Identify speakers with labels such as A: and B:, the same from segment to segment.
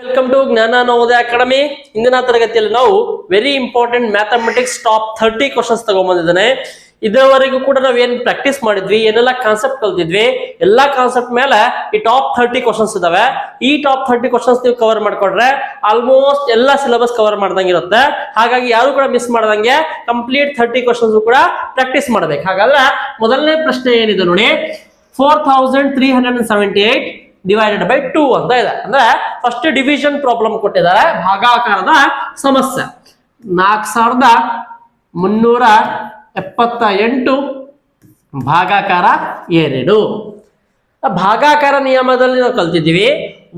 A: Welcome to ಜ್ಞಾನ Navodaya academy. ಇಂದಿನ ತರಗತಿಯಲ್ಲಿ ನಾವು very important mathematics top 30 questions ತಗೊಂಡ್ಬಂದಿದ್ದಾನೆ. ಇದುವರೆಗೂ ಕೂಡ ನಾವ್ ಏನ್ ಪ್ರಾಕ್ಟೀಸ್ ಮಾಡಿದ್ವಿ, ಏನೆಲ್ಲ ಕಾನ್ಸೆಪ್ಟ್ ಕಲ್ತಿದ್ವಿ, ಎಲ್ಲಾ ಕಾನ್ಸೆಪ್ಟ್ ಮೇಲೆ ಈ ಟಾಪ್ 30 ಕ್ವಶನ್ಸ್ ಇದಾವೆ. ಈ ಟಾಪ್ 30 ಕ್ವಶನ್ಸ್ ನೀವು ಕವರ್ ಮಾಡ್ಕೊಂಡ್ರೆ ಆಲ್ಮೋಸ್ಟ್ ಎಲ್ಲಾ ಸಿಲೆಬಸ್ ಕವರ್ ಮಾಡ್ದಂಗೆ ಇರುತ್ತೆ. ಹಾಗಾಗಿ ಯಾರು ಕೂಡ ಮಿಸ್ ಮಾಡ್ದಂಗೆ ಕಂಪ್ಲೀಟ್ 30 ಕ್ವಶನ್ಸ್ ಕೂಡ ಪ್ರಾಕ್ಟೀಸ್ ಮಾಡ್ಬೇಕು. ಹಾಗಾದ್ರೆ ಮೊದಲನೇ ಪ್ರಶ್ನೆ ಏನಿದೆ ನೋಡಿ, 4378 ಡಿವೈಡೆಡ್ ಬೈ 2 ಅಂತ ಇದೆ. ಅಂದ್ರೆ ಫಸ್ಟ್ ಡಿವಿಷನ್ ಪ್ರಾಬ್ಲಮ್ ಕೊಟ್ಟಿದ್ದಾರೆ, ಭಾಗಾಕಾರದ ಸಮಸ್ಯೆ. 4378 ಭಾಗಾಕಾರ 2. ಭಾಗಾಕಾರ ನಿಯಮದಲ್ಲಿ ನಾವು ಕಲ್ತಿದ್ದೀವಿ,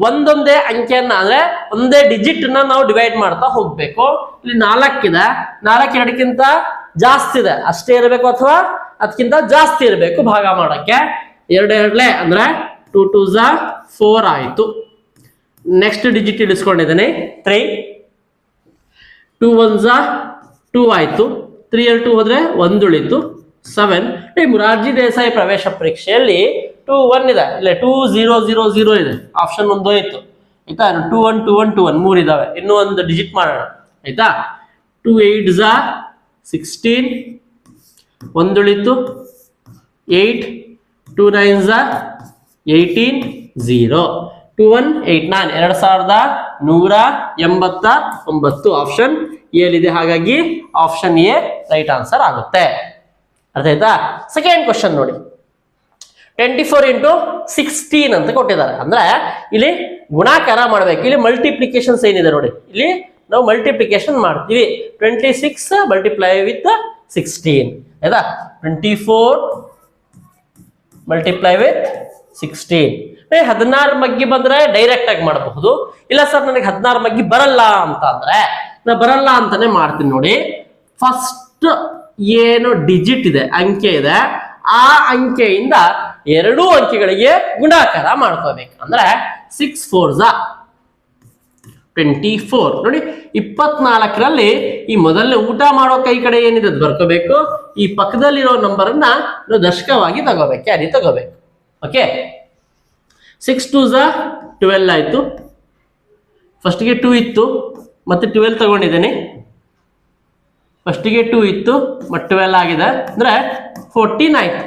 A: ಒಂದೊಂದೇ ಅಂಕೆಯನ್ನ ಅಂದ್ರೆ ಒಂದೇ ಡಿಜಿಟ್ ನ ನಾವು ಡಿವೈಡ್ ಮಾಡ್ತಾ ಹೋಗ್ಬೇಕು. ಇಲ್ಲಿ 4 ಇದೆ, 4 2ಕ್ಕಿಂತ ಜಾಸ್ತಿ ಇದೆ ಅಷ್ಟೇ ಇರಬೇಕು ಅಥವಾ ಅದಕ್ಕಿಂತ ಜಾಸ್ತಿ ಇರಬೇಕು ಭಾಗ ಮಾಡಕ್ಕೆ. 2 2 ಅಂದ್ರೆ 2 2 4 ಆಯಿತು. ನೆಕ್ಸ್ಟ್ ಡಿಜಿಟ್ ಇಳಿಸ್ಕೊಂಡಿದ್ದೇನೆ 3, 2 1 2 ಆಯಿತು. 3 2 ಹೋದ್ರೆ 1 ಉಳಿತು 7. ಮುರಾರ್ಜಿ ದೇಸಾಯಿ ಪ್ರವೇಶ ಪರೀಕ್ಷೆಯಲ್ಲಿ 2 1 ಇದೆ, ಇಲ್ಲ 2 0 0 0 ಇದೆ, ಆಪ್ಷನ್ 1 ಹೋಯ್ತು ಆಯ್ತಾ. 2 1 2 1 2 1 3 ಇದಾವೆ, ಇನ್ನೂ ಒಂದು ಡಿಜಿಟ್ ಮಾಡೋಣ ಆಯ್ತಾ. 2 8 16, 1 ಉಳಿತು 8, 2 9 18 0. 2 1 8 9 2189 ಆಪ್ಷನ್ ಎಲ್ಲಿದೆ. ಹಾಗಾಗಿ ಆಪ್ಷನ್ ಎ ರೈಟ್ ಆನ್ಸರ್ ಆಗುತ್ತೆ. ಅರ್ಥ ಆಯ್ತಾ. ಸೆಕೆಂಡ್ ಕ್ವಶನ್ ನೋಡಿ, 24 into 16 ಅಂತ ಕೊಟ್ಟಿದ್ದಾರೆ. ಅಂದ್ರೆ ಇಲ್ಲಿ ಗುಣಾಕಾರ ಮಾಡ್ಬೇಕು. ಇಲ್ಲಿ ಮಲ್ಟಿಪ್ಲಿಕೇಶನ್ಸ್ ಏನಿದೆ ನೋಡಿ, ಇಲ್ಲಿ ನಾವು ಮಲ್ಟಿಪ್ಲಿಕೇಶನ್ ಮಾಡ್ತೀವಿ. 26 ಮಲ್ಟಿಪ್ಲೈ ವಿತ್ 16 ಆಯ್ತಾ. 24 ಮಲ್ಟಿಪ್ಲೈ ವಿತ್ 16. 16 ಮಗ್ಗಿ ಬಂದ್ರೆ ಡೈರೆಕ್ಟ್ ಆಗಿ ಮಾಡಬಹುದು. ಇಲ್ಲ ಸರ್ ನನಗೆ 16 ಮಗ್ಗಿ ಬರಲ್ಲ ಅಂತ ಅಂದ್ರೆ ನಾ ಬರಲ್ಲ ಅಂತಾನೆ ಮಾಡ್ತೀನಿ ನೋಡಿ. ಫಸ್ಟ್ ಏನು ಡಿಜಿಟ್ ಇದೆ, ಅಂಕೆ ಇದೆ, ಆ ಅಂಕೆಯಿಂದ 2 ಅಂಕೆಗಳಿಗೆ ಗುಣಾಕಾರ ಮಾಡ್ಕೋಬೇಕು. ಅಂದ್ರೆ 6 4 24 ನೋಡಿ. 24ರಲ್ಲಿ ಈ ಮೊದಲನೇ ಊಟ ಮಾಡೋ ಕೈ ಕಡೆ ಏನಿದೆ ಅದು ಬರ್ಕೋಬೇಕು. ಈ ಪಕ್ಕದಲ್ಲಿರೋ ನಂಬರ್ ಅನ್ನ ನಾವು ದಶಕವಾಗಿ ತಗೋಬೇಕು, ಕ್ಯಾರಿ ತಗೋಬೇಕು. ಓಕೆ, 6 2 12 ಆಯ್ತು. ಫಸ್ಟ್ಗೆ 2 ಇತ್ತು, ಮತ್ತೆ 12 ತಗೊಂಡಿದ್ದೇನೆ. ಫಸ್ಟಿಗೆ 2 ಇತ್ತು, ಮತ್ತೆ 12 ಆಗಿದೆ, ಅಂದ್ರೆ 14 ಆಯ್ತು.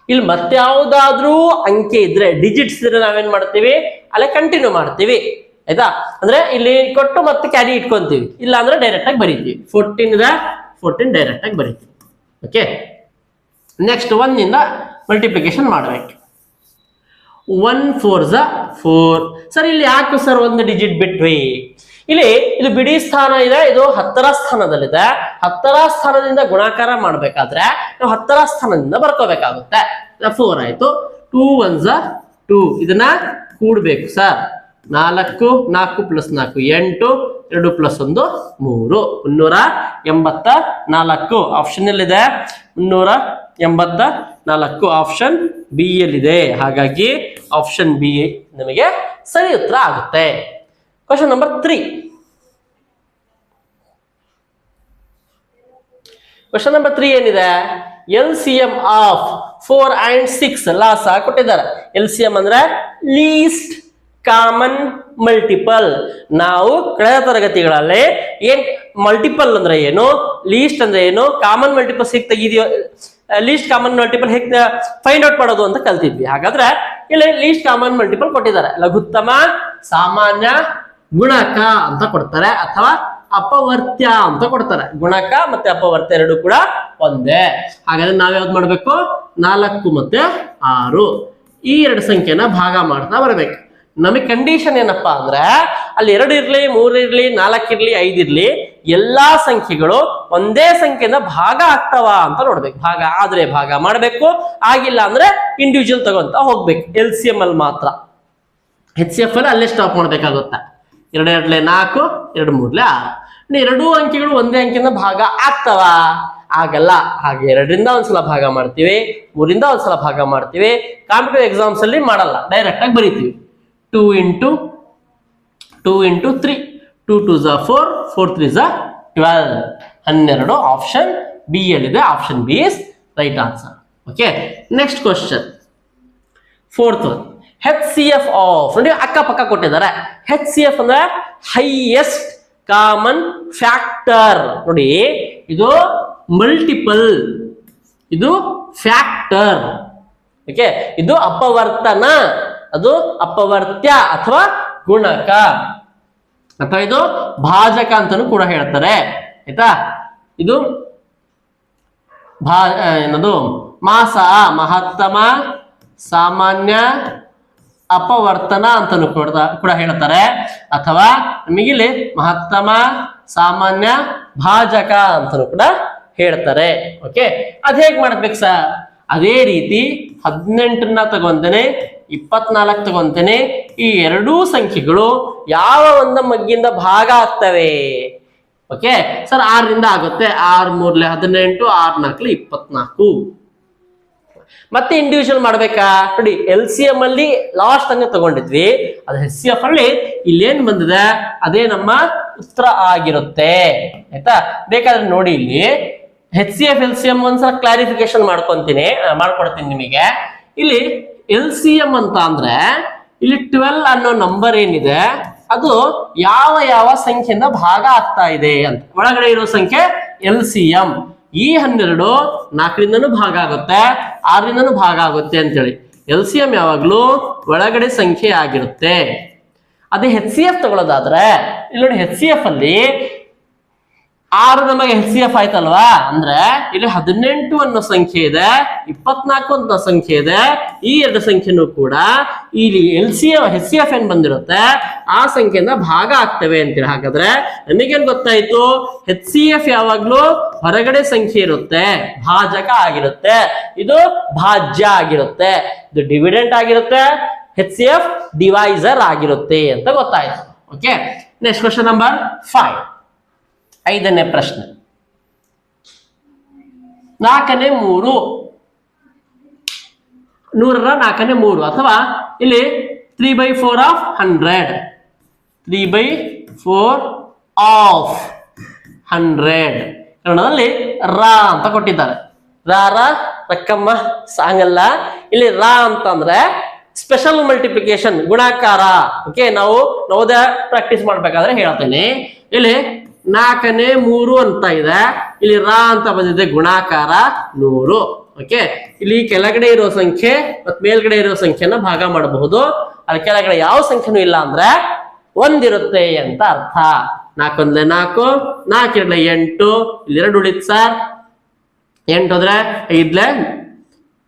A: ಇಲ್ಲಿ ಮತ್ತೆ ಯಾವುದಾದ್ರೂ ಅಂಕೆ ಇದ್ರೆ, ಡಿಜಿಟ್ಸ್ ಇದ್ರೆ ನಾವೇನ್ ಮಾಡ್ತೀವಿ, ಅಲ್ಲೇ ಕಂಟಿನ್ಯೂ ಮಾಡ್ತೀವಿ ಆಯ್ತಾ. ಅಂದ್ರೆ ಇಲ್ಲಿ ಕೊಟ್ಟು ಮತ್ತೆ ಕ್ಯಾರಿ ಇಟ್ಕೊಂತೀವಿ, ಇಲ್ಲ ಅಂದ್ರೆ ಡೈರೆಕ್ಟ್ ಆಗಿ ಬರೀತೀವಿ. 14 ಇದೆ, 14 ಡೈರೆಕ್ಟ್ ಆಗಿ ಬರೀತೀವಿ. ಓಕೆ, ನೆಕ್ಸ್ಟ್ 1 ಇಂದ ಮಲ್ಟಿಪ್ಲಿಕೇಶನ್ ಮಾಡ್ಬೇಕು. 1 4 4. ಸರ್ ಇಲ್ಲಿ ಯಾಕೆ ಸರ್ ಒಂದು ಡಿಜಿಟ್ ಬಿಟ್ವಿ? ಇಲ್ಲಿ ಇದು ಬಿಡಿ ಸ್ಥಾನ ಇದೆ, ಇದು 10ರ ಸ್ಥಾನದಲ್ಲಿದೆ. 10ರ ಸ್ಥಾನದಿಂದ ಗುಣಾಕಾರ ಮಾಡ್ಬೇಕಾದ್ರೆ ನಾವು 10ರ ಸ್ಥಾನದಿಂದ ಬರ್ಕೋಬೇಕಾಗುತ್ತೆ. 4 ಆಯ್ತು. 2 1 2. ಇದನ್ನ ಕೂಡ್ಬೇಕು ಸರ್. 4 4 + 4 8, 2 + 1 3. 384 ಆಪ್ಷನ್ ಎಲ್ಲಿದೆ? 384 ಆಪ್ಷನ್ ಬಿ ಯಲ್ಲಿದೆ. ಹಾಗಾಗಿ ಆಪ್ಷನ್ ಬಿ ನಮಗೆ ಸರಿ ಉತ್ತರ ಆಗುತ್ತೆ. Question number 3. ಕ್ವಶನ್ ನಂಬರ್ 3 ಏನಿದೆ? LCM ಆಫ್ 4 and 6 ಲಾಸ ಕೊಟ್ಟಿದ್ದಾರೆ. LCM ಅಂದ್ರೆ ಲೀಸ್ಟ್ ಕಾಮನ್ ಮಲ್ಟಿಪಲ್. ನಾವು ಕಳೆದ ತರಗತಿಗಳಲ್ಲಿ ಏನ್ ಮಲ್ಟಿಪಲ್ ಅಂದ್ರೆ ಏನು, ಲೀಸ್ಟ್ ಅಂದ್ರೆ ಏನು, ಕಾಮನ್ ಮಲ್ಟಿಪಲ್ ಹೇಗೆ ತೆಗಿದೆಯೋ, ಲೀಸ್ಟ್ ಕಾಮನ್ ಮಲ್ಟಿಪಲ್ ಹೇಗೆ ಫೈಂಡ್ ಔಟ್ ಮಾಡೋದು ಅಂತ ಕಲ್ತಿದ್ವಿ. ಹಾಗಾದ್ರೆ ಇಲ್ಲಿ ಲೀಸ್ಟ್ ಕಾಮನ್ ಮಲ್ಟಿಪಲ್ ಕೊಟ್ಟಿದ್ದಾರೆ. ಲಘುತ್ತಮ, ಸಾಮಾನ್ಯ, ಗುಣಕ ಅಂತ ಕೊಡ್ತಾರೆ, ಅಥವಾ ಅಪವರ್ತ್ಯ ಅಂತ ಕೊಡ್ತಾರೆ. ಗುಣಕ ಮತ್ತೆ ಅಪವರ್ತ್ಯ 2 ಕೂಡ ಒಂದೇ. ಹಾಗಾದ್ರೆ ನಾವ್ ಯಾವ್ದು ಮಾಡ್ಬೇಕು? 4 ಮತ್ತೆ 6 ಈ 2 ಸಂಖ್ಯೆನ ಭಾಗ ಮಾಡ್ತಾ ಬರ್ಬೇಕು. ನಮಗೆ ಕಂಡೀಷನ್ ಏನಪ್ಪಾ ಅಂದ್ರೆ ಅಲ್ಲಿ 2 ಇರ್ಲಿ, 3 ಇರ್ಲಿ, 4 ಇರ್ಲಿ, 5 ಇರ್ಲಿ, ಎಲ್ಲಾ ಸಂಖ್ಯೆಗಳು ಒಂದೇ ಸಂಖ್ಯೆಯಿಂದ ಭಾಗ ಆಗ್ತಾವ ಅಂತ ನೋಡ್ಬೇಕು. ಭಾಗ ಆದ್ರೆ ಭಾಗ ಮಾಡ್ಬೇಕು, ಆಗಿಲ್ಲ ಅಂದ್ರೆ ಇಂಡಿವಿಜುವಲ್ ತಗೊಂತ ಹೋಗ್ಬೇಕು. LCM ಅಲ್ಲಿ ಮಾತ್ರ. HCF ಅಲ್ಲಿ ಅಲ್ಲೇ ಸ್ಟಾಪ್ ಮಾಡ್ಬೇಕಾಗುತ್ತೆ. 2 2 4, 2 3 6. 2 ಅಂಕೆಗಳು ಒಂದೇ ಅಂಕೆಯಿಂದ ಭಾಗ ಆಗ್ತಾವ? ಆಗಲ್ಲ. ಹಾಗೆ 2ರಿಂದ ಒಂದ್ಸಲ ಭಾಗ ಮಾಡ್ತೀವಿ, 3ರಿಂದ ಒಂದ್ಸಲ ಭಾಗ ಮಾಡ್ತೀವಿ. ಕಾಂಪಿಟೇಟಿವ್ ಎಕ್ಸಾಮ್ಸ್ ಅಲ್ಲಿ ಮಾಡಲ್ಲ, ಡೈರೆಕ್ಟ್ ಆಗಿ ಬರೀತೀವಿ. 2 into 3, 2 2 4, 4 3 12. 12 ಆಪ್ಷನ್ ಬಿ ಯಲ್ಲಿದೆ. Option B is right answer. Okay, next question 4th one. HCF of ನೋಡಿ ಅಕ್ಕಪಕ್ಕ ಕೊಟ್ಟಿದ್ದಾರೆ. HCF ಅಂದ್ರೆ ಹೈಯೆಸ್ಟ್ ಕಾಮನ್ ಫ್ಯಾಕ್ಟರ್. ನೋಡಿ ಇದು ಮಲ್ಟಿಪಲ್, ಇದು ಫ್ಯಾಕ್ಟರ್. ಓಕೆ, ಇದು ಅಪವರ್ತನ, ಅದು ಅಪವರ್ತ್ಯ ಅಥವಾ ಗುಣಕ ಅಥವಾ ಇದು ಭಾಜಕ ಅಂತಾನೂ ಕೂಡ ಹೇಳ್ತಾರೆ. ಆಯ್ತಾ, ಇದು ಏನದು ಮಾಸ, ಮಹತ್ತಮ, ಸಾಮಾನ್ಯ, ಅಪವರ್ತನ ಅಂತಾನು ಕೂಡ ಹೇಳ್ತಾರೆ. ಅಥವಾ ನಮಗಿಲ್ಲಿ ಮಹತ್ತಮ, ಸಾಮಾನ್ಯ, ಭಾಜಕ ಅಂತಾನು ಕೂಡ ಹೇಳ್ತಾರೆ. ಓಕೆ, ಅದ್ ಹೇಗ್ ಮಾಡ್ಬೇಕು ಸರ್? ಅದೇ ರೀತಿ 18 ತಗೊಂತೇನೆ, 24 ತಗೊಂತೇನೆ. ಈ ಎರಡೂ ಸಂಖ್ಯೆಗಳು ಯಾವ ಒಂದು ಮಗ್ಗಿಂದ ಭಾಗ ಆಗ್ತವೆ? ಓಕೆ ಸರ್, 6ರಿಂದ ಆಗುತ್ತೆ. 6 3 18, 6 4 24. ಮತ್ತೆ ಇಂಡಿವಿಜುವಲ್ ಮಾಡ್ಬೇಕಾ? ನೋಡಿ LCM ಅಲ್ಲಿ ಲಾಸ್ಟ್ ಹಂಗೆ ತಗೊಂಡಿದ್ವಿ, ಅದು HCF ಅಲ್ಲಿ ಇಲ್ಲೇನ್ ಬಂದಿದೆ ಅದೇ ನಮ್ಮ ಉತ್ತರ ಆಗಿರುತ್ತೆ. ಆಯ್ತಾ, ಬೇಕಾದ್ರೆ ನೋಡಿ ಇಲ್ಲಿ HCF LCM ಒಂದ್ಸಲ ಕ್ಲಾರಿಫಿಕೇಶನ್ ಮಾಡ್ಕೊಡ್ತೀನಿ ನಿಮಗೆ. ಇಲ್ಲಿ LCM ಅಂತ ಅಂದ್ರೆ ಇಲ್ಲಿ 12 ಅನ್ನೋ ನಂಬರ್ ಏನಿದೆ ಅದು ಯಾವ ಯಾವ ಸಂಖ್ಯೆಯಿಂದ ಭಾಗ ಆಗ್ತಾ ಇದೆ ಅಂತ. ಒಳಗಡೆ ಇರೋ ಸಂಖ್ಯೆ LCM. ಈ 12 4ರಿಂದನೂ ಭಾಗ ಆಗುತ್ತೆ, 6ರಿಂದನೂ ಭಾಗ ಆಗುತ್ತೆ ಅಂತೇಳಿ LCM ಯಾವಾಗ್ಲೂ ಒಳಗಡೆ ಸಂಖ್ಯೆ ಆಗಿರುತ್ತೆ. ಅದೇ HCF ತಗೊಳ್ಳೋದಾದ್ರೆ ಇಲ್ಲಿ ನೋಡಿ, HCF ಅಲ್ಲಿ 6 ನಮಗೆ HCF ಆಯ್ತಲ್ವಾ? ಅಂದ್ರೆ ಇಲ್ಲಿ 18 ಅನ್ನೋ ಸಂಖ್ಯೆ ಇದೆ, 24 ಅನ್ನೋ ಸಂಖ್ಯೆ ಇದೆ. ಈ ಎರಡು ಸಂಖ್ಯೆನೂ ಕೂಡ ಇಲ್ಲಿ HCF ಏನ್ ಬಂದಿರುತ್ತೆ ಆ ಸಂಖ್ಯೆಯಿಂದ ಭಾಗ ಆಗ್ತವೆ ಅಂತೇಳಿ. ಹಾಗಾದ್ರೆ ನಮಗೇನ್ ಗೊತ್ತಾಯ್ತು? HCF ಯಾವಾಗ್ಲೂ ಹೊರಗಡೆ ಸಂಖ್ಯೆ ಇರುತ್ತೆ, ಭಾಜಕ ಆಗಿರುತ್ತೆ, ಇದು ಭಾಜ್ಯ ಆಗಿರುತ್ತೆ, ಇದು ಡಿವಿಡೆಂಟ್ ಆಗಿರುತ್ತೆ, HCF ಡಿವೈಸರ್ ಆಗಿರುತ್ತೆ ಅಂತ ಗೊತ್ತಾಯ್ತು. Okay, next question number 5. 5ನೇ ಪ್ರಶ್ನೆ. 4ನೇ 3, 100ರ 4ನೇ 3 ಅಥವಾ ಇಲ್ಲಿ 3/4 ಆಫ್ 100, 3/4 ಆಫ್ 100. ಕನ್ನಡದಲ್ಲಿ ರಾ ಅಂತ ಕೊಟ್ಟಿದ್ದಾರೆ. ರ ರಕ್ಕಮ್ಮ ಸಾಂಗಲ್ಲ. ಇಲ್ಲಿ ರಾ ಅಂತಂದ್ರೆ ಸ್ಪೆಷಲ್ ಮಲ್ಟಿಪ್ಲಿಕೇಶನ್, ಗುಣಾಕಾರ. ಓಕೆ, ನಾವು ನವೋದಯ ಪ್ರಾಕ್ಟೀಸ್ ಮಾಡ್ಬೇಕಾದ್ರೆ ಹೇಳ್ತೇನೆ. ಇಲ್ಲಿ 4ನೇ 3 ಅಂತ ಇದೆ, ಇಲ್ಲಿ ರಾ ಅಂತ ಬಂದಿದೆ, ಗುಣಾಕಾರ 100. ಓಕೆ, ಇಲ್ಲಿ ಕೆಳಗಡೆ ಇರೋ ಸಂಖ್ಯೆ ಮತ್ತು ಮೇಲ್ಗಡೆ ಇರೋ ಸಂಖ್ಯೆನ ಭಾಗ ಮಾಡಬಹುದು. ಅಲ್ಲಿ ಕೆಳಗಡೆ ಯಾವ ಸಂಖ್ಯೆನೂ ಇಲ್ಲ ಅಂದ್ರೆ ಒಂದಿರುತ್ತೆ ಅಂತ ಅರ್ಥ. 4 1 4, 4 2 8, ಇಲ್ಲಿ 2 ಉಳಿತು ಸರ್. 8 ಹೋದ್ರೆ 5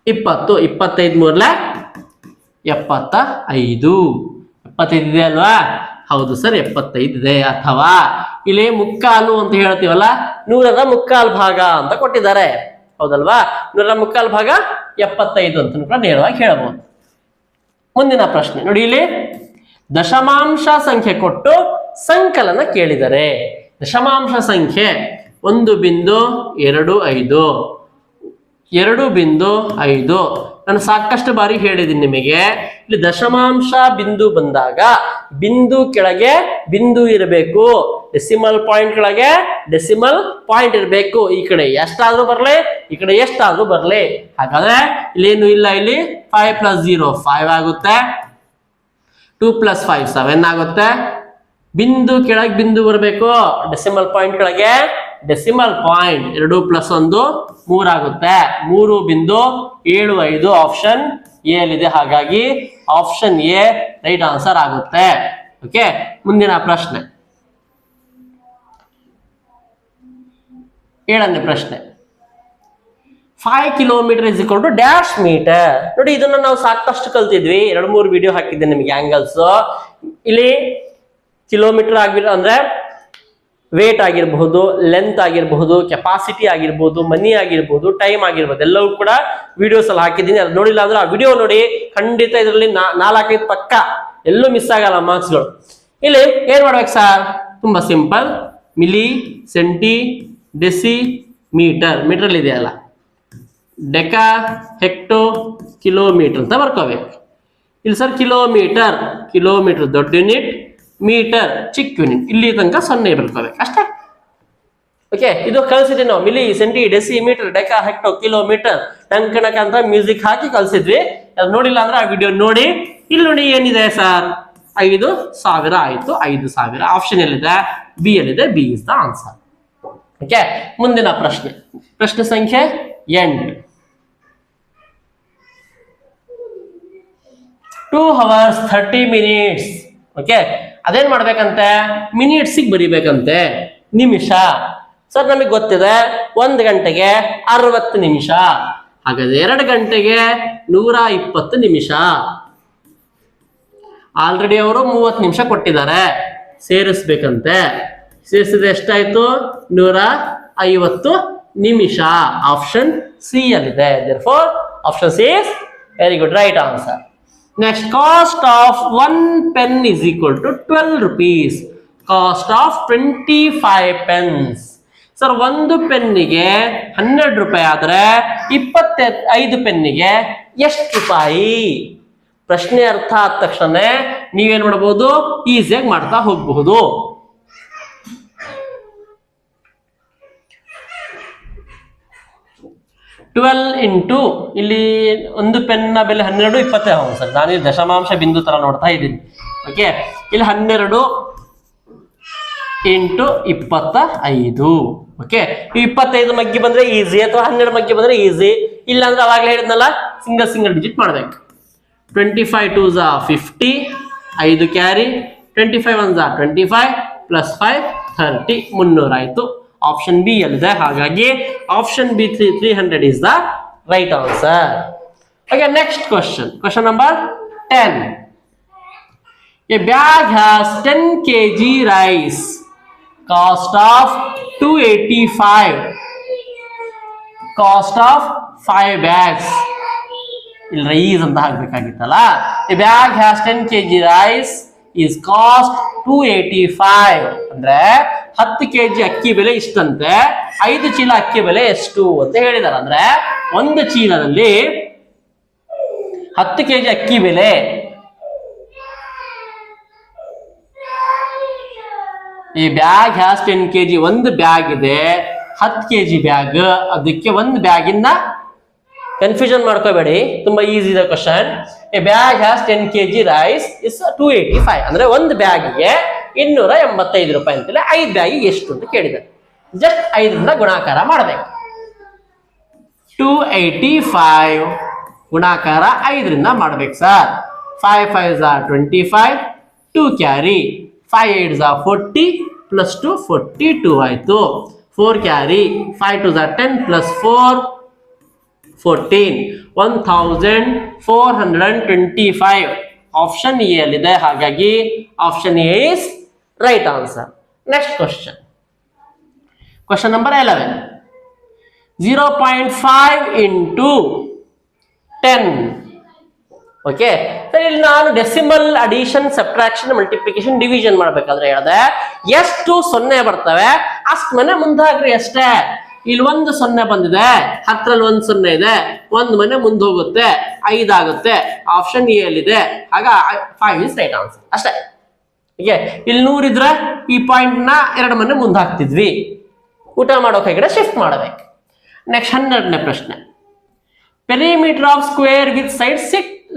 A: 20, 25 3 75. 75 ಇದೆ ಅಲ್ವಾ? ಹೌದು ಸರ್, 75 ಇದೆ. ಅಥವಾ ಇಲ್ಲಿ ಮುಕ್ಕಾಲು ಅಂತ ಹೇಳ್ತೀವಲ್ಲ, 100ರ ಮುಕ್ಕಾಲು ಭಾಗ ಅಂತ ಕೊಟ್ಟಿದ್ದಾರೆ. ಹೌದಲ್ವಾ? 100ರ ಮುಕ್ಕಾಲು ಭಾಗ 75 ಅಂತ ಕೂಡ ನೇರವಾಗಿ ಹೇಳಬಹುದು. ಮುಂದಿನ ಪ್ರಶ್ನೆ ನೋಡಿ, ಇಲ್ಲಿ ದಶಮಾಂಶ ಸಂಖ್ಯೆ ಕೊಟ್ಟು ಸಂಕಲನ ಕೇಳಿದರೆ. ದಶಮಾಂಶ ಸಂಖ್ಯೆ 1.25, 2.5. ನಾನು ಸಾಕಷ್ಟು ಬಾರಿ ಹೇಳಿದ್ದೀನಿ ನಿಮಗೆ, ಇಲ್ಲಿ ದಶಮಾಂಶ ಬಿಂದು ಬಂದಾಗ ಬಿಂದು ಕೆಳಗೆ ಬಿಂದು ಇರಬೇಕು, ಡೆಸಿಮಲ್ ಪಾಯಿಂಟ್ ಕೆಳಗೆ ಡೆಸಿಮಲ್ ಪಾಯಿಂಟ್ ಇರಬೇಕು. ಈ ಕಡೆ ಎಷ್ಟಾದ್ರೂ ಬರ್ಲಿ, ಈ ಕಡೆ ಎಷ್ಟಾದ್ರೂ ಬರ್ಲಿ. ಹಾಗಾದ್ರೆ ಇಲ್ಲೇನು ಇಲ್ಲ, ಇಲ್ಲಿ 5 + 0 5 ಆಗುತ್ತೆ, 2 + 5 7 ಆಗುತ್ತೆ. ಬಿಂದು ಕೆಳಗೆ ಬಿಂದು ಬರಬೇಕು, ಡೆಸಿಮಲ್ ಪಾಯಿಂಟ್ ಕೆಳಗೆ ಡೆಸಿಮಲ್ ಪಾಯಿಂಟ್. 2 + 1 3 ಆಗುತ್ತೆ. 3.75 ಆಪ್ಷನ್ ಎ ಇದೆ. ಹಾಗಾಗಿ ಆಪ್ಷನ್ ಎ ರೈಟ್ ಆನ್ಸರ್ ಆಗುತ್ತೆ. ಓಕೆ, ಮುಂದಿನ ಪ್ರಶ್ನೆ 7ನೇ ಪ್ರಶ್ನೆ. 5 ಕಿಲೋಮೀಟರ್ = ಡ್ಯಾಶ್ ಮೀಟರ್. ನೋಡಿ, ಇದನ್ನ ನಾವು ಸಾಕಷ್ಟು ಕಲ್ತಿದ್ವಿ, 2-3 ವಿಡಿಯೋ ಹಾಕಿದ್ದೆ ನಿಮಗೆ ಆಂಗಲ್ಸ್. ಇಲ್ಲಿ ಕಿಲೋಮೀಟರ್ ಅಂದ್ರೆ ವೇಟ್ ಆಗಿರಬಹುದು, ಲೆಂತ್ ಆಗಿರಬಹುದು, ಕೆಪಾಸಿಟಿ ಆಗಿರ್ಬೋದು, ಮನಿ ಆಗಿರ್ಬೋದು, ಟೈಮ್ ಆಗಿರ್ಬೋದು, ಎಲ್ಲವೂ ಕೂಡ ವಿಡಿಯೋಸ್ ಅಲ್ಲಿ ಹಾಕಿದ್ದೀನಿ. ಅದು ನೋಡಿಲ್ಲ ಅಂದ್ರೆ ಆ ವಿಡಿಯೋ ನೋಡಿ, ಖಂಡಿತ ಇದರಲ್ಲಿ 4-5 ಪಕ್ಕ ಎಲ್ಲೂ ಮಿಸ್ ಆಗಲ್ಲ ಮಾರ್ಕ್ಸ್ಗಳು. ಇಲ್ಲಿ ಏನ್ ಮಾಡ್ಬೇಕು ಸರ್? ತುಂಬಾ simple. Milli, centi, deci, metre. Metre ಇದೆಯಲ್ಲ, ಡೆಕಾ, ಹೆಕ್ಟೋ, ಕಿಲೋಮೀಟರ್ ಅಂತ ಬರ್ಕೋಬೇಕು. ಇಲ್ಲಿ ಸರ್ ಕಿಲೋಮೀಟರ್ ದೊಡ್ಡ ಯೂನಿಟ್, ಮೀಟರ್ ಚಿಕ್ಕ ಯೂನಿಟ್. ಇಲ್ಲಿ ತನಕ 0 ಬರ್ಕೋಬೇಕು ಅಷ್ಟೇ. ಓಕೆ, ಇದು ಕಲ್ಸಿದ್ವಿ ನಾವು. Milli, centi, deci, metre, deca, hecto, kilometre ಟಂಕಣಕ ಅಂತ ಮ್ಯೂಸಿಕ್ ಹಾಕಿ ಕಲ್ಸಿದ್ವಿ. ಅದು ನೋಡಿಲ್ಲ ಅಂದ್ರೆ ಆ ವಿಡಿಯೋ ನೋಡಿ ಇಲ್ಲಿ ನೋಡಿ ಏನಿದೆ ಸರ್, 5,000 ಆಯ್ತು. 5,000 ಆಪ್ಷನ್ ಎಲ್ಲಿದೆ? ಬಿ ಎಲ್ಲಿದೆ. B is the answer. Okay, ಮುಂದಿನ ಪ್ರಶ್ನೆ ಸಂಖ್ಯೆ 8. 2 hours 30 minutes. ಓಕೆ, ಅದೇನ್ ಮಾಡ್ಬೇಕಂತೆ? ಮಿನಿಟ್ಸಿಗೆ ಬರಿಬೇಕಂತೆ, ನಿಮಿಷ. ಸರ್ ನಮಗೆ ಗೊತ್ತಿದೆ 1 ಗಂಟೆಗೆ 60 ನಿಮಿಷ, ಹಾಗಾದ್ರೆ 2 ಗಂಟೆಗೆ 120 ನಿಮಿಷ. ಆಲ್ರೆಡಿ ಅವರು 30 ನಿಮಿಷ ಕೊಟ್ಟಿದ್ದಾರೆ, ಸೇರಿಸ್ಬೇಕಂತೆ. ಸೇರಿಸಿದ್ರೆ ಎಷ್ಟಾಯ್ತು? 150 ನಿಮಿಷ. ಆಪ್ಷನ್ ಸಿ ಅಲ್ಲಿದೆ. therefore option C is very good, right answer. Next, cost of 1 pen is equal to 12 rupees. Cost of 25 pens. Sir, 1 ಪೆನ್ನಿಗೆ 12 ರೂಪಾಯಿ ಆದ್ರೆ 25 ಪೆನ್ನಿಗೆ ಎಷ್ಟು ರೂಪಾಯಿ? ಪ್ರಶ್ನೆ ಅರ್ಥ ಆದ ತಕ್ಷಣ ನೀವೇನ್ ಮಾಡಬಹುದು? ಈಸಿಯಾಗಿ ಮಾಡ್ತಾ ಹೋಗಬಹುದು. ಇಲ್ಲಿ 1 ಪೆನ್ನ ಬೆಲೆ 12, 25. ಸರ್, ನಾನು ದಶಮಾಂಶ ಬಿಂದು ತರ ನೋಡ್ತಾ ಇದ್ದೀನಿ. ಓಕೆ, ಇಲ್ಲಿ 12 × 25. ಓಕೆ, 25 ಮಗ್ಗಿ ಬಂದ್ರೆ ಈಸಿ, ಅಥವಾ 12 ಮಗ್ಗಿ ಬಂದ್ರೆ ಈಸಿ. ಇಲ್ಲ ಅಂದ್ರೆ ಅವಾಗಲೇ ಹೇಳಿದ್ನಲ್ಲ, ಸಿಂಗಲ್ ಡಿಜಿಟ್ ಮಾಡ್ಬೇಕು. 25 2s are 50, 5 carry. 25 1s are 25 plus 5 30, 300 ಆಯ್ತು. ಆಪ್ಷನ್ ಬಿ ಅಲ್ಲಿದೆ. ಹಾಗಾಗಿ option B 300 is the right answer. Okay, next question number 10. A bag has 10 kg rice, cost of 285, cost of 5 bags. ಇಲ್ಲಿ rice ಅಂತ ಹಾಕ್ಬೇಕಾಗಿತ್ತಲ್ಲ. A bag has 10 kg rice is cost 285. ಅಂದ್ರೆ 10 kg ಅಕ್ಕಿ ಬೆಲೆ ಇಷ್ಟಂತೆ, 5 ಚೀಲ ಅಕ್ಕಿ ಬೆಲೆ ಎಷ್ಟು ಅಂತ ಹೇಳಿದಾರೆ. ಅಂದ್ರೆ 1 ಚೀಲದಲ್ಲಿ 10 kg ಅಕ್ಕಿ ಬೆಲೆ ಈ ಬ್ಯಾಗ್ ಹ್ಯಾಸ್ 10 kg. 1 ಬ್ಯಾಗ್ ಇದೆ, 10 kg ಬ್ಯಾಗ್. ಅದಕ್ಕೆ 1 ಬ್ಯಾಗಿಂದ ಕನ್ಫ್ಯೂಷನ್ ಮಾಡ್ಕೋಬೇಡಿ, ತುಂಬಾ ಈಸಿ ಇದೆ question. A bag has 10 kg rice is 285. ಅಂದ್ರೆ 1 ಬ್ಯಾಗಿಗೆ 285 ರೂಪಾಯಿ ಅಂತೇಳಿ 5 ಬ್ಯಾಗಿಗೆ ಎಷ್ಟು ಅಂತ ಕೇಳಿದ್ದಾರೆ. ಜಸ್ಟ್ 5ರಿಂದ ಗುಣಾಕಾರ ಮಾಡಬೇಕು. 285 ಗುಣಾಕಾರ 5ರಿಂದ ಮಾಡ್ಬೇಕು sir. 5 5s are 25, 2 carry. 5 8s are 40 plus 2 42 ಆಯ್ತು. 4 carry. 5 2s are 10 plus 4 14, 1425. Option A ಅಲ್ಲಿದೆ. ಹಾಗಾಗಿ option A is right answer. Next question number 11. 0.5 into 10. Okay, ಇಲ್ಲಿ ನಾನು decimal addition, subtraction, multiplication, division ಮಾಡ್ಬೇಕಾದ್ರೆ ಹೇಳಿದೆ ಎಷ್ಟು 0 ಬರ್ತವೆ ಅಷ್ಟು ಮನೆ ಮುಂದಾಗ್ರಿ ಅಷ್ಟೇ. ಇಲ್ಲಿ 1 0 ಬಂದಿದೆ, 10ರಲ್ಲಿ 1 0 ಇದೆ, 1 ಮನೆ ಮುಂದೆ ಹೋಗುತ್ತೆ, 5 ಆಗುತ್ತೆ. ಆಪ್ಷನ್ ಎ ಅಲ್ಲಿದೆ. ಆಗ 5 ಇಸ್ ರೈಟ್ ಆನ್ಸರ್ ಅಷ್ಟೇ. ಹೀಗೆ ಇಲ್ಲಿ 100 ಇದ್ರೆ ಈ ಪಾಯಿಂಟ್ ನ 2 ಮನೆ ಮುಂದೆ ಹಾಕ್ತಿದ್ವಿ. ಊಟ ಮಾಡೋ ಕೈ ಕಡೆ ಶಿಫ್ಟ್ ಮಾಡಬೇಕು. ನೆಕ್ಸ್ಟ್ 12ನೇ ಪ್ರಶ್ನೆ. Perimeter of square with side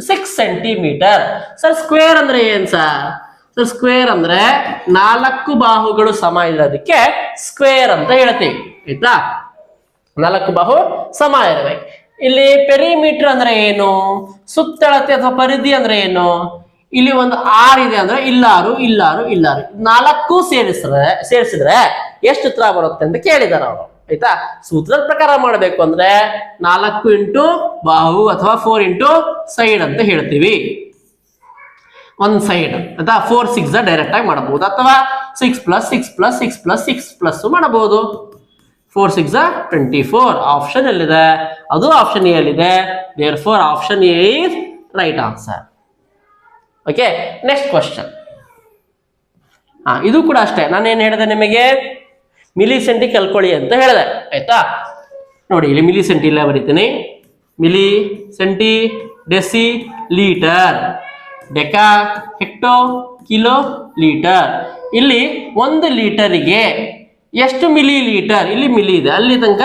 A: 6 centimetre. Sir, square ಅಂದ್ರೆ ಏನ್ ಸರ್? ಸ್ಕ್ವೇರ್ ಅಂದ್ರೆ 4 ಬಾಹುಗಳು ಸಮ ಇರೋದಕ್ಕೆ ಸ್ಕ್ವೇರ್ ಅಂತ ಹೇಳ್ತೀವಿ. ಆಯ್ತಾ? 4 ಬಾಹು ಸಮ ಇರಬೇಕು. ಇಲ್ಲಿ ಪೆರಿಮೀಟರ್ ಅಂದ್ರೆ ಏನು? ಸುತ್ತಳತೆ ಅಥವಾ ಪರಿಧಿ ಅಂದ್ರೆ ಏನು? ಇಲ್ಲಿ ಒಂದು 6 ಇದೆ ಅಂದ್ರೆ ಇಲ್ಲಾರು 4 ಸೇರಿಸಿದ್ರೆ ಎಷ್ಟು ಉತ್ತರ ಬರುತ್ತೆ ಅಂತ ಕೇಳಿದಾರೆ ಅವರು. ಆಯ್ತಾ? ಸೂತ್ರದ ಪ್ರಕಾರ ಮಾಡಬೇಕು ಅಂದ್ರೆ 4 ಇಂಟು ಬಾಹು ಅಥವಾ 4 ಇಂಟು ಸೈಡ್ ಅಂತ ಹೇಳ್ತೀವಿ. 1 ಸೈಡ್ ಆಯ್ತಾ? 4 6 ಡೈರೆಕ್ಟ್ ಆಗಿ ಮಾಡಬಹುದು, ಅಥವಾ 6 + 6 + 6 + 6 ಪ್ಲಸ್ ಮಾಡಬಹುದು. 4 6 24. ಆಪ್ಷನ್ ಎಲ್ಲಿದೆ? ಅದು ಆಪ್ಷನ್ ಎ ಅಲ್ಲಿದೆ. therefore option A is right answer. Okay, next question. ಇದು ಕೂಡ ಅಷ್ಟೇ. ನಾನೇನ್ ಹೇಳಿದೆ ನಿಮಗೆ? ಮಿಲಿ ಸೆಂಟಿ ಕಲ್ಕೊಳ್ಳಿ ಅಂತ ಹೇಳಿದೆ. ಆಯ್ತಾ? ನೋಡಿ, ಇಲ್ಲಿ ಮಿಲಿ ಸೆಂಟಿ ಇಲ್ಲ ಬರೀತೀನಿ. Milli centi, deci, litre, deca, hecto, kilo, litre. ಇಲ್ಲಿ 1 ಲೀಟರಿಗೆ ಎಷ್ಟು ಮಿಲಿ ಲೀಟರ್? ಇಲ್ಲಿ ಮಿಲಿ ಇದೆ, ಅಲ್ಲಿ ತನಕ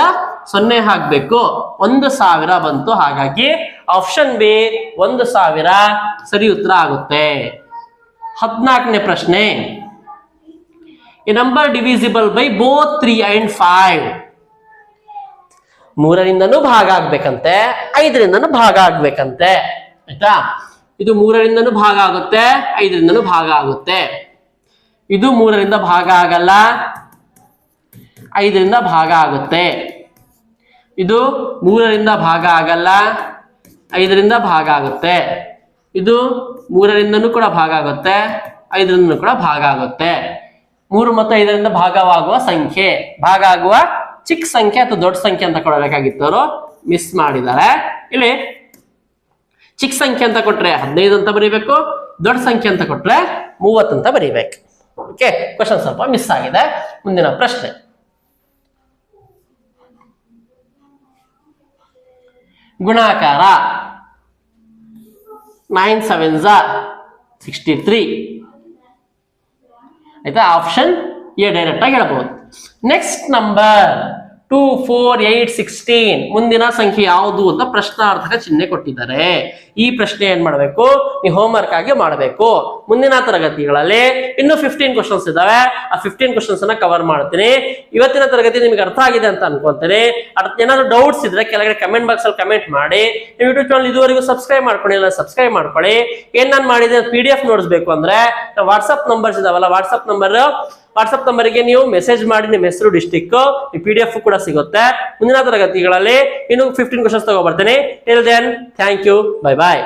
A: 0 ಹಾಕ್ಬೇಕು, 1000 ಬಂತು. ಹಾಗಾಗಿ ಆಪ್ಷನ್ ಬಿ 1000 ಸರಿ ಉತ್ತರ ಆಗುತ್ತೆ. 14ನೇ ಪ್ರಶ್ನೆ, A number divisible by both 3 and 5. 3ರಿಂದನೂ ಭಾಗ ಆಗ್ಬೇಕಂತೆ, 5ರಿಂದನೂ ಭಾಗ ಆಗ್ಬೇಕಂತೆ. ಆಯ್ತಾ? ಇದು 3ರಿಂದನೂ ಭಾಗ ಆಗುತ್ತೆ, 5ರಿಂದನೂ ಭಾಗ ಆಗುತ್ತೆ. ಇದು 3ರಿಂದ ಭಾಗ ಆಗಲ್ಲ, 5ರಿಂದ ಭಾಗ ಆಗುತ್ತೆ. ಇದು 3ರಿಂದ ಭಾಗ ಆಗಲ್ಲ, 5ರಿಂದ ಭಾಗ ಆಗುತ್ತೆ. ಇದು 3ರಿಂದನೂ ಕೂಡ ಭಾಗ ಆಗುತ್ತೆ, 5ರಿಂದನೂ ಕೂಡ ಭಾಗ ಆಗುತ್ತೆ. 3 ಮತ್ತು 5ರಿಂದ ಭಾಗವಾಗುವ ಸಂಖ್ಯೆ, ಭಾಗ ಆಗುವ ಚಿಕ್ಕ ಸಂಖ್ಯೆ ಅಥವಾ ದೊಡ್ಡ ಸಂಖ್ಯೆ ಅಂತ ಕೊಡಬೇಕಾಗಿತ್ತು, ಅವರು ಮಿಸ್ ಮಾಡಿದ್ದಾರೆ. ಇಲ್ಲಿ ಚಿಕ್ಕ ಸಂಖ್ಯೆ ಅಂತ ಕೊಟ್ರೆ 15 ಅಂತ ಬರೀಬೇಕು, ದೊಡ್ಡ ಸಂಖ್ಯೆ ಅಂತ ಕೊಟ್ರೆ 30 ಅಂತ ಬರೀಬೇಕು. ಓಕೆ, ಕ್ವಶನ್ ಸ್ವಲ್ಪ ಮಿಸ್ ಆಗಿದೆ. ಮುಂದಿನ ಪ್ರಶ್ನೆ, ಗುಣಾಕಾರ 9 7s 63. ಆಯ್ತಾ? ಆಪ್ಷನ್ ಎ ಡೈರೆಕ್ಟ್ ಆಗಿ ಹೇಳ್ಬಹುದು. Next number 2 4 8 16. ಮುಂದಿನ ಸಂಖ್ಯೆ ಯಾವುದು ಅಂತ ಪ್ರಶ್ನಾರ್ಥಕ ಚಿಹ್ನೆ ಕೊಟ್ಟಿದ್ದಾರೆ. ಈ ಪ್ರಶ್ನೆ ಏನ್ ಮಾಡಬೇಕು, ನೀವು ಹೋಮ್ ವರ್ಕ್ ಆಗಿ ಮಾಡಬೇಕು. ಮುಂದಿನ ತರಗತಿಗಳಲ್ಲಿ ಇನ್ನು 15 ಕ್ವಶನ್ಸ್ ಇದಾವೆ, ಆ 15 ಕ್ವಶನ್ಸ್ ಅನ್ನ ಕವರ್ ಮಾಡ್ತೀನಿ. ಇವತ್ತಿನ ತರಗತಿ ನಿಮ್ಗೆ ಅರ್ಥ ಆಗಿದೆ ಅಂತ ಅನ್ಕೊಂತೀನಿ. ಏನಾದ್ರು ಡೌಟ್ಸ್ ಇದ್ರೆ ಕೆಳಗಡೆ ಕಮೆಂಟ್ ಬಾಕ್ಸ್ ಅಲ್ಲಿ ಕಮೆಂಟ್ ಮಾಡಿ. ನೀವು ಯೂಟ್ಯೂಬ್ ಚಾನಲ್ ಇದುವರೆಗೂ ಸಬ್ಸ್ಕ್ರೈಬ್ ಮಾಡ್ಕೊಂಡಿಲ್ಲ, ಸಬ್ಸ್ಕ್ರೈಬ್ ಮಾಡ್ಕೊಳ್ಳಿ. ಏನ್ ನಾನು ಮಾಡಿದೆ PDF ನೋಡಿಸ್ಬೇಕು ಅಂದ್ರೆ ವಾಟ್ಸ್ಆಪ್ ನಂಬರ್ಸ್ ಇದಾವಲ್ಲ, ವಾಟ್ಸ್ಆಪ್ ನಂಬರ್ಗೆ ನೀವು ಮೆಸೇಜ್ ಮಾಡಿ, ನಿಮ್ಮ ಹೆಸರು, ಡಿಸ್ಟಿಕ್, PDF ಕೂಡ ಸಿಗುತ್ತೆ. ಮುಂದಿನ ತರಗತಿಗಳಲ್ಲಿ ಇನ್ನು 15 ಕ್ವಶನ್ಸ್ ತಗೋಬರ್ತೀನಿ. Till then, thank you, bye bye.